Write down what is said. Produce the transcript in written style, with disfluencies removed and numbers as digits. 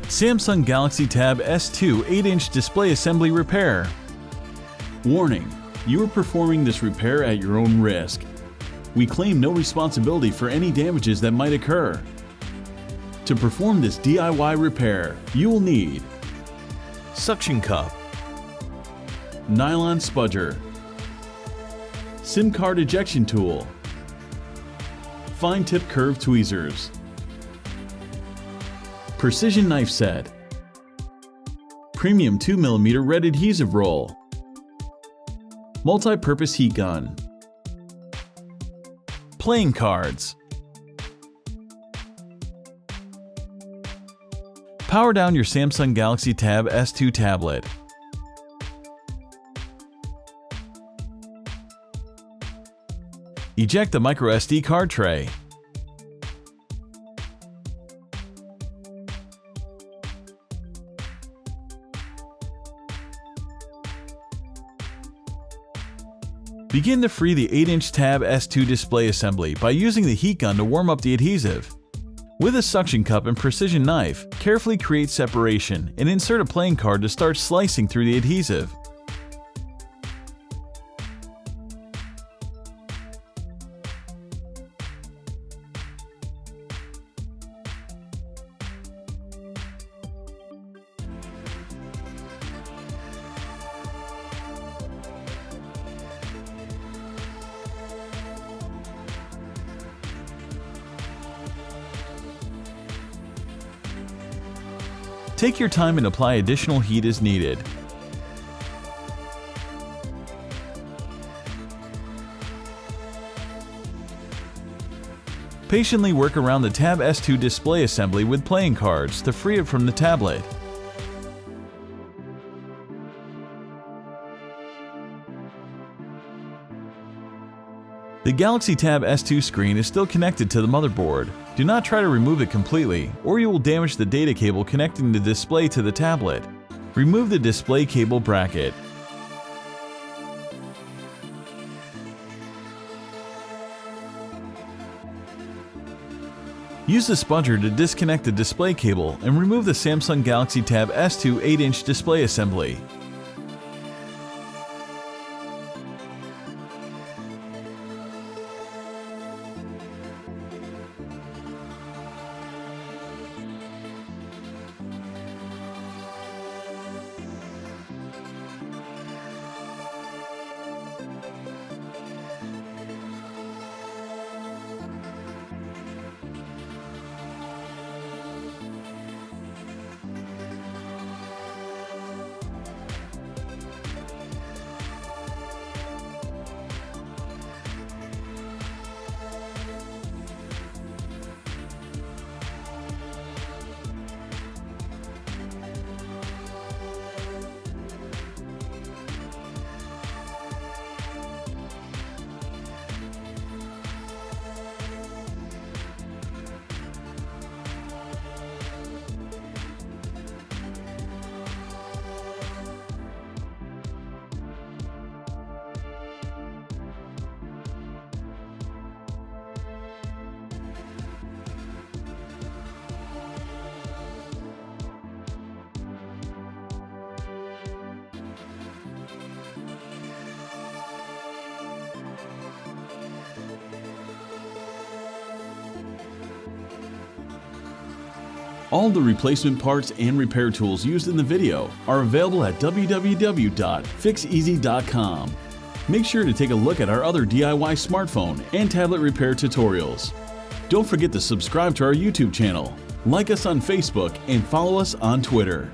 Samsung Galaxy Tab S2 8-inch display assembly repair. Warning: you are performing this repair at your own risk. We claim no responsibility for any damages that might occur. To perform this DIY repair, you will need suction cup, nylon spudger, SIM card ejection tool, fine tip curved tweezers, precision knife set, premium 2mm red adhesive roll, multi-purpose heat gun, playing cards. Power down your Samsung Galaxy Tab S2 tablet. Eject the microSD card tray. Begin to free the 8-inch Tab S2 display assembly by using the heat gun to warm up the adhesive. With a suction cup and precision knife, carefully create separation and insert a playing card to start slicing through the adhesive. Take your time and apply additional heat as needed. Patiently work around the Tab S2 display assembly with playing cards to free it from the tablet. The Galaxy Tab S2 screen is still connected to the motherboard. Do not try to remove it completely, or you will damage the data cable connecting the display to the tablet. Remove the display cable bracket. Use the spudger to disconnect the display cable and remove the Samsung Galaxy Tab S2 8-inch display assembly. All the replacement parts and repair tools used in the video are available at www.Fixez.com. Make sure to take a look at our other DIY smartphone and tablet repair tutorials. Don't forget to subscribe to our YouTube channel, like us on Facebook, and follow us on Twitter.